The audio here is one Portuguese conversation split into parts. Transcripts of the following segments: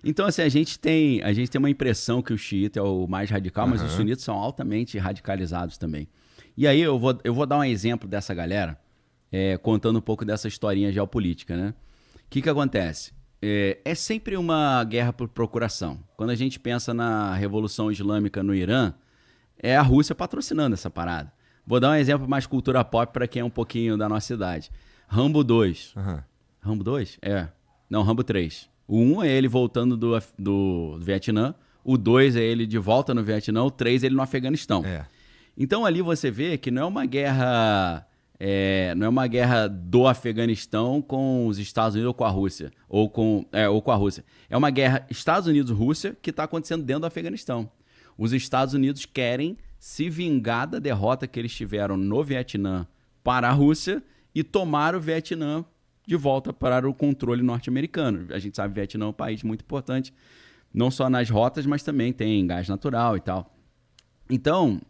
Então, assim, a gente tem uma impressão que o xiita é o mais radical, mas os sunitas são altamente radicalizados também. E aí eu vou dar um exemplo dessa galera, contando um pouco dessa historinha geopolítica, né? O que acontece? É sempre uma guerra por procuração. Quando a gente pensa na Revolução Islâmica no Irã, é a Rússia patrocinando essa parada. Vou dar um exemplo mais cultura pop para quem é um pouquinho da nossa idade. Rambo 2. Rambo 2? Não, Rambo 3. O 1 é ele voltando do Vietnã, o 2 é ele de volta no Vietnã, o 3 é ele no Afeganistão. Então ali você vê que não é uma guerra do Afeganistão com os Estados Unidos ou com a Rússia, ou com a Rússia. É uma guerra Estados Unidos-Rússia que está acontecendo dentro do Afeganistão. Os Estados Unidos querem se vingar da derrota que eles tiveram no Vietnã para a Rússia e tomar o Vietnã de volta para o controle norte-americano. A gente sabe que o Vietnã é um país muito importante, não só nas rotas, mas também tem gás natural e tal. Então,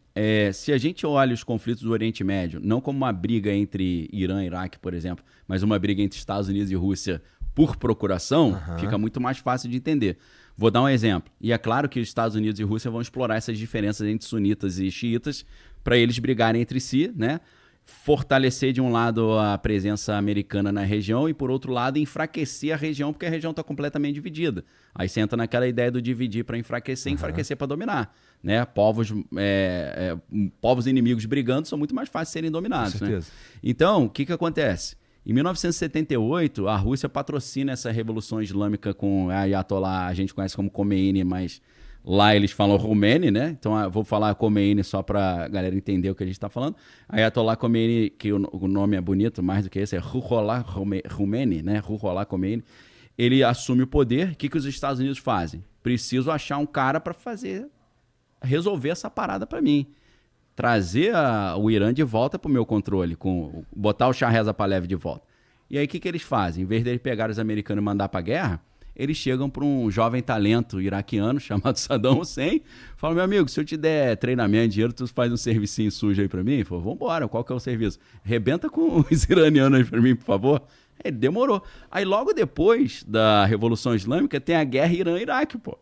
se a gente olha os conflitos do Oriente Médio, não como uma briga entre Irã e Iraque, por exemplo, mas uma briga entre Estados Unidos e Rússia por procuração, fica muito mais fácil de entender. Vou dar um exemplo. E é claro que os Estados Unidos e Rússia vão explorar essas diferenças entre sunitas e xiitas para eles brigarem entre si, né? Fortalecer de um lado a presença americana na região e, por outro lado, enfraquecer a região, porque a região está completamente dividida. Aí você entra naquela ideia do dividir para enfraquecer, enfraquecer para dominar. Né? Povos inimigos brigando são muito mais fáceis de serem dominados. Com certeza. Né? Então, o que acontece? Em 1978, a Rússia patrocina essa Revolução Islâmica com a Ayatollah, a gente conhece como Khomeini, mas lá eles falam Khomeini, né? Então eu vou falar Khomeini só para a galera entender o que a gente está falando. Ayatollah Khomeini, que o nome é bonito, mais do que esse, é Ruhollah Khomeini, né? Ruhollah Khomeini. Ele assume o poder. O que os Estados Unidos fazem? Preciso achar um cara para resolver essa parada para mim. Trazer o Irã de volta para o meu controle, botar o Shah Reza Pahlavi de volta. E aí o que eles fazem? Em vez de eles pegar os americanos e mandar para a guerra, eles chegam para um jovem talento iraquiano chamado Saddam Hussein, falam, meu amigo, se eu te der treinamento, dinheiro, tu faz um servicinho sujo aí para mim? Ele falou, vambora, qual que é o serviço? Rebenta com os iranianos aí para mim, por favor. Ele demorou. Aí logo depois da Revolução Islâmica tem a guerra Irã-Iraque, pô.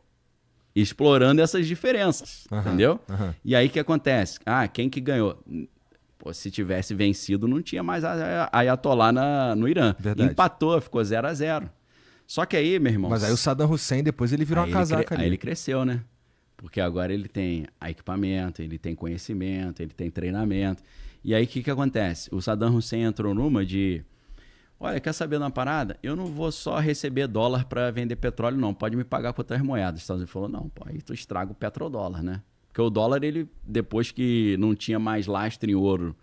Explorando essas diferenças, entendeu? E aí o que acontece? Quem que ganhou? Pô, se tivesse vencido, não tinha mais a Ayatollah no Irã. Verdade. Empatou, ficou 0-0. Só que aí, meu irmão... Mas aí o Saddam Hussein, depois ele virou uma casaca ali. Aí ele cresceu, né? Porque agora ele tem equipamento, ele tem conhecimento, ele tem treinamento. E aí o que acontece? O Saddam Hussein entrou numa de... Olha, quer saber de uma parada? Eu não vou só receber dólar para vender petróleo, não. Pode me pagar com outras moedas. Os Estados Unidos falou, não, pô, aí tu estraga o petrodólar, né? Porque o dólar, ele, depois que não tinha mais lastro em ouro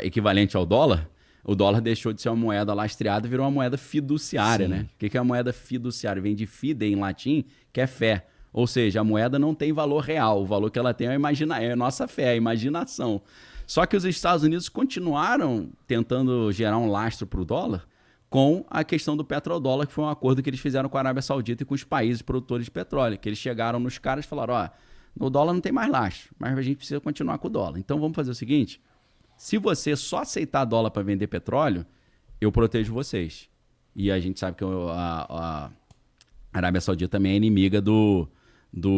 equivalente ao dólar, o dólar deixou de ser uma moeda lastreada e virou uma moeda fiduciária, né? O que é a moeda fiduciária? Vem de fide em latim, que é fé. Ou seja, a moeda não tem valor real. O valor que ela tem é a nossa fé, a imaginação. Só que os Estados Unidos continuaram tentando gerar um lastro para o dólar com a questão do petrodólar, que foi um acordo que eles fizeram com a Arábia Saudita e com os países produtores de petróleo, que eles chegaram nos caras e falaram, o dólar não tem mais lastro, mas a gente precisa continuar com o dólar. Então vamos fazer o seguinte, se você só aceitar dólar para vender petróleo, eu protejo vocês. E a gente sabe que a Arábia Saudita também é inimiga do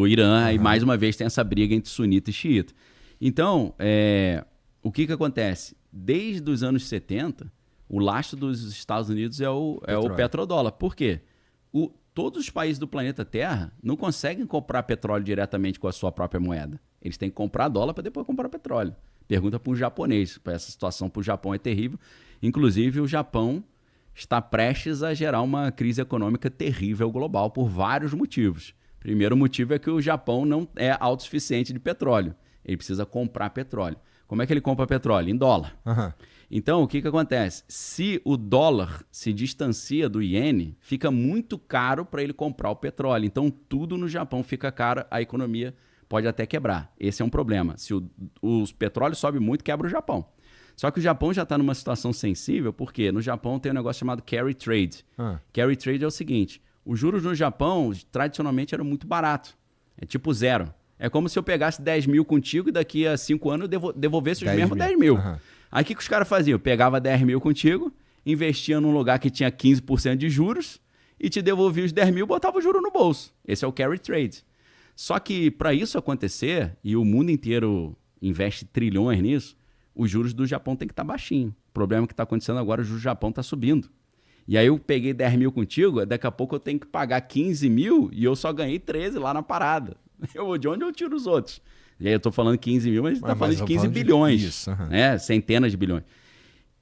Irã, e mais uma vez tem essa briga entre sunita e xiita. Então, o que acontece? Desde os anos 70, o lastro dos Estados Unidos é o petrodólar. Por quê? Todos os países do planeta Terra não conseguem comprar petróleo diretamente com a sua própria moeda. Eles têm que comprar dólar para depois comprar petróleo. Pergunta para um japonês. Essa situação para o Japão é terrível. Inclusive, o Japão está prestes a gerar uma crise econômica terrível global por vários motivos. Primeiro motivo é que o Japão não é autossuficiente de petróleo. Ele precisa comprar petróleo. Como é que ele compra petróleo? Em dólar. Então, o que acontece? Se o dólar se distancia do iene, fica muito caro para ele comprar o petróleo. Então, tudo no Japão fica caro, a economia pode até quebrar. Esse é um problema. Se o petróleo sobe muito, quebra o Japão. Só que o Japão já está numa situação sensível, porque no Japão tem um negócio chamado carry trade. Carry trade é o seguinte, os juros no Japão, tradicionalmente, eram muito baratos. É tipo zero. É como se eu pegasse 10 mil contigo e daqui a 5 anos eu devolvesse os mesmos 10 mil. Aí o que os caras faziam? Eu pegava 10 mil contigo, investia num lugar que tinha 15% de juros e te devolvia os 10 mil, botava o juro no bolso. Esse é o carry trade. Só que para isso acontecer, e o mundo inteiro investe trilhões nisso, os juros do Japão tem que estar baixinho. O problema que está acontecendo agora, o juros do Japão está subindo. E aí eu peguei 10 mil contigo, daqui a pouco eu tenho que pagar 15 mil e eu só ganhei 13 lá na parada. De onde eu tiro os outros? E aí eu tô falando 15 mil, mas a gente tá falando de 15 bilhões. Isso, né? Centenas de bilhões.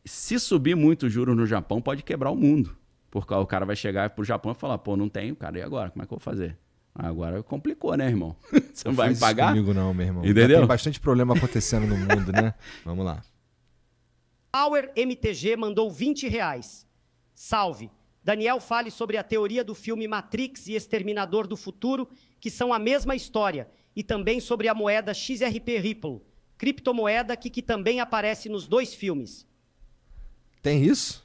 Se subir muito os juros no Japão, pode quebrar o mundo. Porque o cara vai chegar pro Japão e falar, pô, não tenho, cara, e agora? Como é que eu vou fazer? Agora complicou, né, irmão? Você não vai me pagar? Não comigo não, meu irmão. Entendeu? Tem bastante problema acontecendo no mundo, né? Vamos lá. Power MTG mandou R$20. Salve. Daniel, fale sobre a teoria do filme Matrix e Exterminador do Futuro, que são a mesma história, e também sobre a moeda XRP Ripple, criptomoeda que também aparece nos 2 filmes. Tem isso?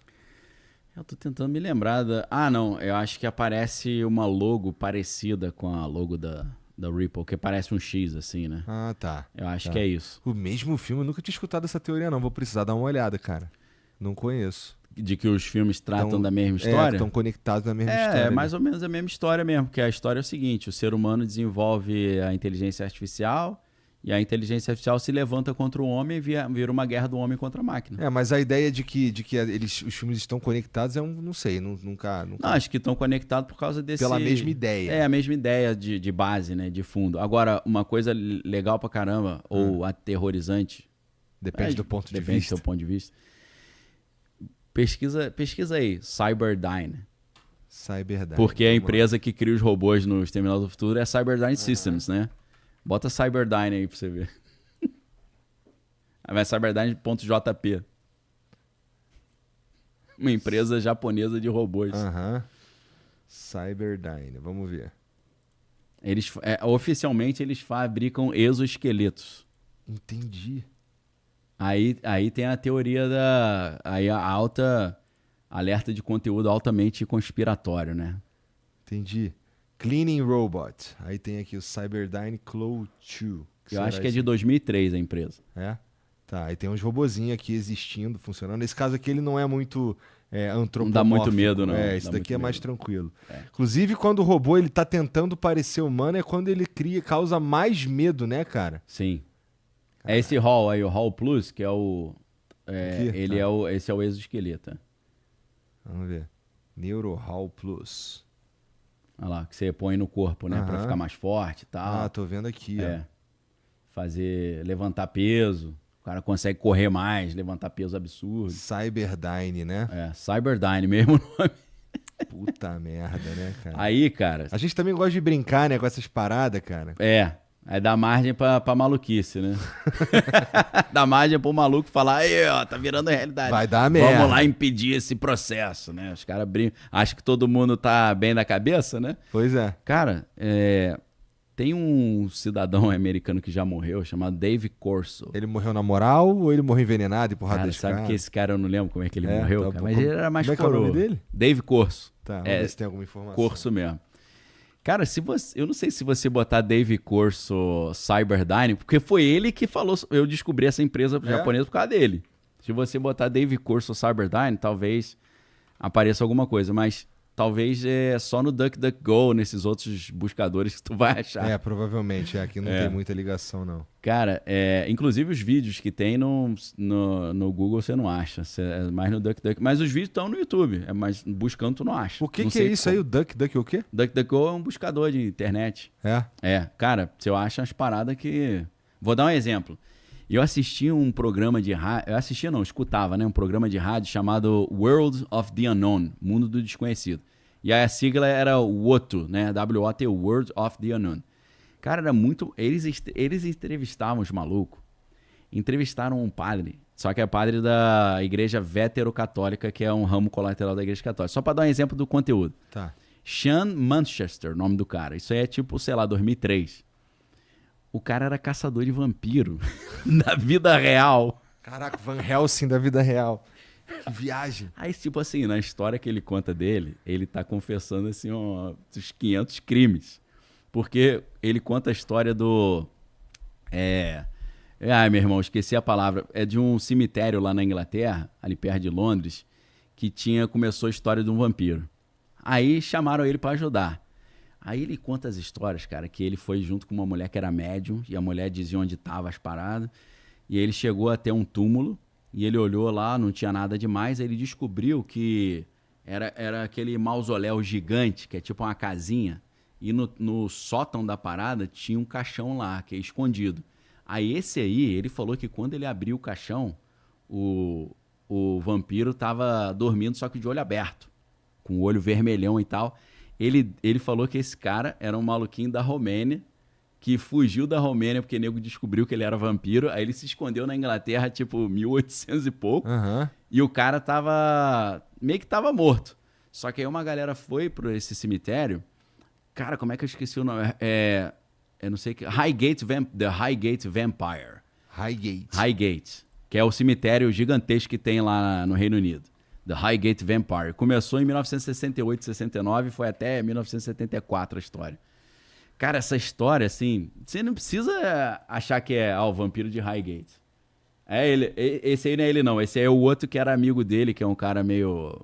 Eu tô tentando me lembrar da... Ah, não, eu acho que aparece uma logo parecida com a logo da Ripple, que parece um X, assim, né? Ah, tá. Eu acho que é isso. O mesmo filme, eu nunca tinha escutado essa teoria, não. Vou precisar dar uma olhada, cara. Não conheço. De que os filmes tratam da mesma história? Estão conectados na mesma história. É, mais ou menos a mesma história mesmo, porque a história é o seguinte, o ser humano desenvolve a inteligência artificial e a inteligência artificial se levanta contra o homem e vira uma guerra do homem contra a máquina. É, mas a ideia de que os filmes estão conectados não sei, nunca... Não, acho que estão conectados por causa desse... Pela mesma ideia. É, a mesma ideia de base, né, de fundo. Agora, uma coisa legal pra caramba, ou aterrorizante... Depende do ponto de vista. Depende do seu ponto de vista. Pesquisa aí, Cyberdyne. Cyberdyne. Porque a empresa que cria os robôs no Exterminador do Futuro é a Cyberdyne Systems, né? Bota Cyberdyne aí pra você ver. Aí vai Cyberdyne.jp. Uma empresa japonesa de robôs. Cyberdyne, vamos ver. Oficialmente eles fabricam exoesqueletos. Entendi. Aí tem a teoria aí a alta alerta de conteúdo altamente conspiratório, né? Entendi. Cleaning Robot. Aí tem aqui o Cyberdyne Claw 2. Eu acho que é de 2003 a empresa. É? Tá, aí tem uns robozinhos aqui existindo, funcionando. Nesse caso aqui ele não é muito antropomórfico. Não dá muito medo, não. Esse daqui é mais tranquilo. Inclusive, quando o robô ele tá tentando parecer humano, é quando ele causa mais medo, né, cara? Sim. É esse Hall aí, o Hall Plus, que é o... Aqui, esse é o exoesqueleto. Vamos ver. Neuro Hall Plus. Olha lá, que você põe no corpo, né? Pra ficar mais forte e tal. Ah, tô vendo aqui, ó. Levantar peso. O cara consegue correr mais, levantar peso absurdo. Cyberdyne, né? É, Cyberdyne, mesmo nome. Puta merda, né, cara? Aí, cara... A gente também gosta de brincar, né, com essas paradas, cara. Aí dá margem pra maluquice, né? Dá margem pro maluco falar, aí, ó, tá virando realidade. Vai dar merda. Vamos lá impedir esse processo, né? Os caras brincam. Acho que todo mundo tá bem da cabeça, né? Pois é. Cara, tem um cidadão americano que já morreu, chamado Dave Corso. Ele morreu na moral ou ele morreu envenenado e porrada Cara, de sabe que esse cara eu não lembro como é que ele morreu, tá cara, bom. mas ele era mais Como é que é o nome coroa. dele? Dave Corso. Tá, vamos ver se tem alguma informação. Corso mesmo. Cara, eu não sei se você botar Dave Corso Cyberdyne, porque foi ele que falou, eu descobri essa empresa japonesa por causa dele. Se você botar Dave Corso Cyberdyne, talvez apareça alguma coisa, mas talvez só no DuckDuckGo, nesses outros buscadores que tu vai achar. Provavelmente, aqui não tem muita ligação, não. Cara, inclusive os vídeos que tem no Google você não acha, é mais no DuckDuck. Mas os vídeos estão no YouTube, mas buscando tu não acha. O que é isso aí, o DuckDuck o quê? DuckDuckGo é um buscador de internet. Cara, você acha as paradas que... Vou dar um exemplo. Eu assisti um programa de rádio... escutava, né? Um programa de rádio chamado World of the Unknown, Mundo do Desconhecido. E aí a sigla era WOTU, né? W-O-T, World of the Unknown. Cara, era muito... Eles entrevistavam os malucos. Entrevistaram um padre, só que é padre da Igreja Veterocatólica, que é um ramo colateral da Igreja Católica. Só para dar um exemplo do conteúdo. Tá. Sean Manchester, nome do cara. Isso aí é tipo, sei lá, 2003. O cara era caçador de vampiro na vida real. Caraca, Van Helsing da vida real. Que viagem. Aí, tipo assim, na história que ele conta dele, ele tá confessando, assim, uns 500 crimes. Porque ele conta a história do... Ai, meu irmão, esqueci a palavra. É de um cemitério lá na Inglaterra, ali perto de Londres, que começou a história de um vampiro. Aí chamaram ele pra ajudar. Aí ele conta as histórias, cara, que ele foi junto com uma mulher que era médium, e a mulher dizia onde tava as paradas, e ele chegou até um túmulo, e ele olhou lá, não tinha nada demais, aí ele descobriu que era aquele mausoléu gigante, que é tipo uma casinha, e no sótão da parada tinha um caixão lá, que é escondido. Aí esse aí, ele falou que quando ele abriu o caixão, o vampiro tava dormindo, só que de olho aberto, com o olho vermelhão e tal. Ele falou que esse cara era um maluquinho da Romênia, que fugiu da Romênia porque o nego descobriu que ele era vampiro. Aí ele se escondeu na Inglaterra, tipo, 1800 e pouco. E o cara meio que tava morto. Só que aí uma galera foi pra esse cemitério. Cara, como é que eu esqueci o nome? Eu não sei que. The Highgate Vampire. Highgate. Que é o cemitério gigantesco que tem lá no Reino Unido. The Highgate Vampire. Começou em 1968, 69 e foi até 1974 a história. Cara, essa história, assim, você não precisa achar que é o vampiro de Highgate. Esse aí não é ele, não. Esse aí é o outro que era amigo dele, que é um cara meio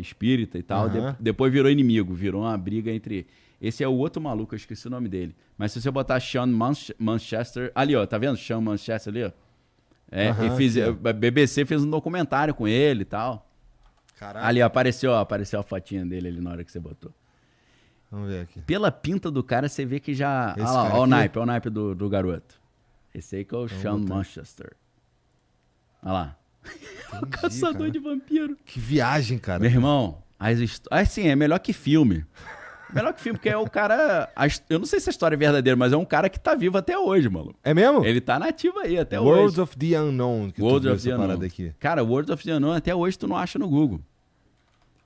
espírita e tal. Depois virou inimigo, virou uma briga entre... Esse é o outro maluco, eu esqueci o nome dele. Mas se você botar Sean Manchester... Ali, ó, tá vendo? Sean Manchester ali, ó. A BBC fez um documentário com ele e tal. Caralho. Ali, apareceu a fotinha dele ali na hora que você botou. Vamos ver aqui. Pela pinta do cara, você vê que já... Esse Olha lá, cara olha o naipe do garoto. Esse aí que é o Sean Manchester. Olha lá. O caçador cara. de vampiro. Que viagem, cara. Meu irmão, assim, é melhor que filme. Melhor que filme, porque é o cara... Eu não sei se a história é verdadeira, mas é um cara que tá vivo até hoje, mano. É mesmo? Ele tá nativo aí até hoje. World of the Unknown. Que World tu of the essa parada Unknown. aqui. Cara, World of the Unknown até hoje tu não acha no Google.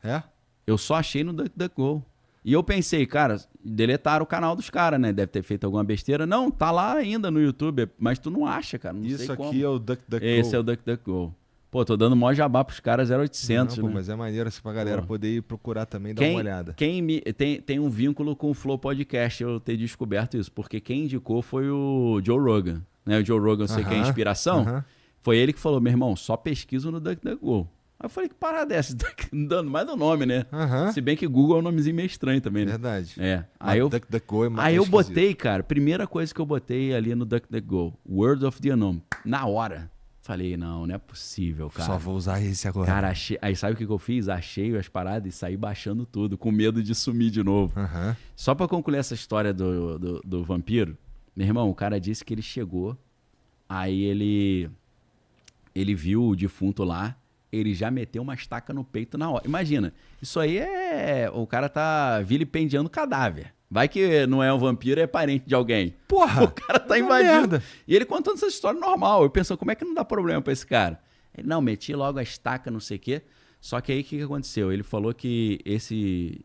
É? Eu só achei no DuckDuckGo. E eu pensei, cara, deletaram o canal dos caras, né? Deve ter feito alguma besteira. Não, tá lá ainda no YouTube, mas tu não acha, cara. Não Isso sei aqui como. é o DuckDuckGo. Esse é o DuckDuckGo. Pô, tô dando mó jabá pros caras 0800, Não, pô, né? mas é maneiro assim pra galera poder ir procurar também, dar uma olhada. Tem um vínculo com o Flow Podcast, eu ter descoberto isso. Porque quem indicou foi o Joe Rogan. Né? O Joe Rogan, eu sei que é inspiração. Foi ele que falou, meu irmão, só pesquisa no DuckDuckGo. Aí eu falei, que parada é essa? Dando mais do nome, né? Se bem que Google é um nomezinho meio estranho também, né? Verdade. Aí eu, DuckDuckGo é mais aí eu esquisito. botei, cara, primeira coisa que eu botei ali no DuckDuckGo, World of the Unknown. Na hora. Falei, não é possível, cara. Só vou usar esse agora. Cara, aí sabe o que eu fiz? Achei as paradas e saí baixando tudo, com medo de sumir de novo. Só pra concluir essa história do vampiro, meu irmão, o cara disse que ele chegou, aí ele viu o defunto lá, ele já meteu uma estaca no peito na hora. Imagina, isso aí o cara tá vilipendiando cadáver. Vai que não é um vampiro, é parente de alguém. Porra! O cara tá invadindo. E ele contando essa história normal. Eu pensando, como é que não dá problema pra esse cara? Ele, não, meti logo a estaca, não sei o quê. Só que aí, o que aconteceu? Ele falou que esse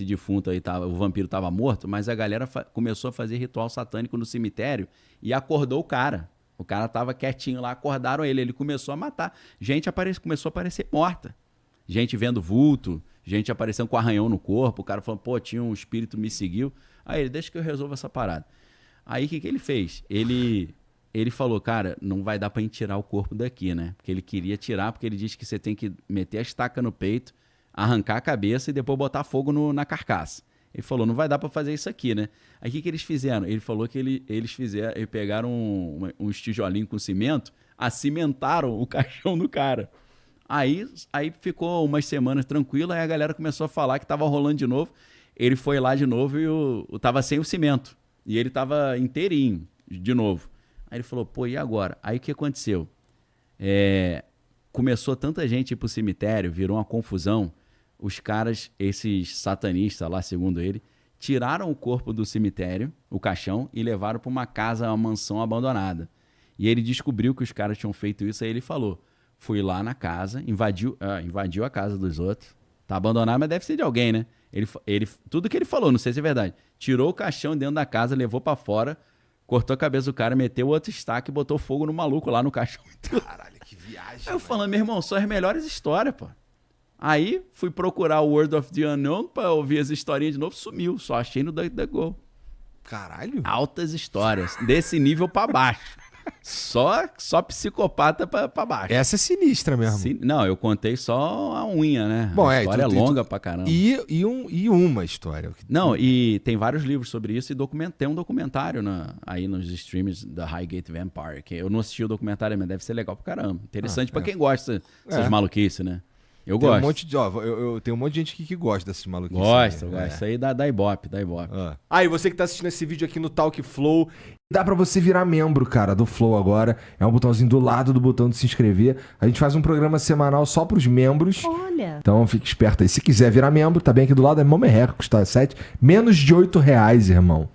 defunto aí, o vampiro tava morto, mas a galera começou a fazer ritual satânico no cemitério e acordou o cara. O cara tava quietinho lá, acordaram ele. Ele começou a matar. Gente começou a aparecer morta. Gente vendo vulto, gente aparecendo com arranhão no corpo. O cara falando, pô, tinha um espírito me seguiu. Aí ele, deixa que eu resolvo essa parada. Aí o que ele fez? Ele falou, cara, não vai dar pra gente tirar o corpo daqui, né? Porque ele queria tirar, porque ele disse que você tem que meter a estaca no peito, arrancar a cabeça e depois botar fogo na carcaça. Ele falou, não vai dar pra fazer isso aqui, né? Aí o que eles fizeram? Ele falou que eles pegaram uns tijolinhos com cimento, acimentaram o caixão do cara. Aí ficou umas semanas tranquilo, aí a galera começou a falar que tava rolando de novo. Ele foi lá de novo e tava sem o cimento. E ele tava inteirinho, de novo. Aí ele falou, pô, e agora? Aí o que aconteceu? Começou tanta gente ir pro cemitério, virou uma confusão. Os caras, esses satanistas lá, segundo ele, tiraram o corpo do cemitério, o caixão, e levaram pra uma casa, uma mansão abandonada. E ele descobriu que os caras tinham feito isso, aí ele falou, fui lá na casa, invadiu a casa dos outros. Tá abandonado, mas deve ser de alguém, né? Tudo que ele falou, não sei se é verdade. Tirou o caixão dentro da casa, levou pra fora, cortou a cabeça do cara, meteu outro estaque e botou fogo no maluco lá no caixão. Caralho, que viagem. Aí eu falando, meu irmão, são as melhores histórias, pô. Aí fui procurar o World of the Unknown pra ouvir as historinhas de novo, sumiu. Só achei no DuckDuckGo. Caralho. Altas histórias, desse nível pra baixo. Só psicopata pra baixo. Essa é sinistra mesmo. Não, eu contei só a unha, né? Bom, a história é longa pra caramba. E uma história. Não, e tem vários livros sobre isso e tem um documentário aí nos streams da Highgate Vampire, que eu não assisti o documentário, mas deve ser legal pra caramba. Interessante pra quem gosta dessas maluquices, né? Eu gosto. Eu tenho um monte de gente que gosta dessas maluquices. Gosto. Isso aí dá Ibope. E você que tá assistindo esse vídeo aqui no Talk Flow, dá pra você virar membro, cara, do Flow agora. É um botãozinho do lado do botão de se inscrever. A gente faz um programa semanal só pros membros. Olha. Então fique esperto aí. Se quiser virar membro, tá bem aqui do lado, é mó merreca, custa menos de R$8, irmão.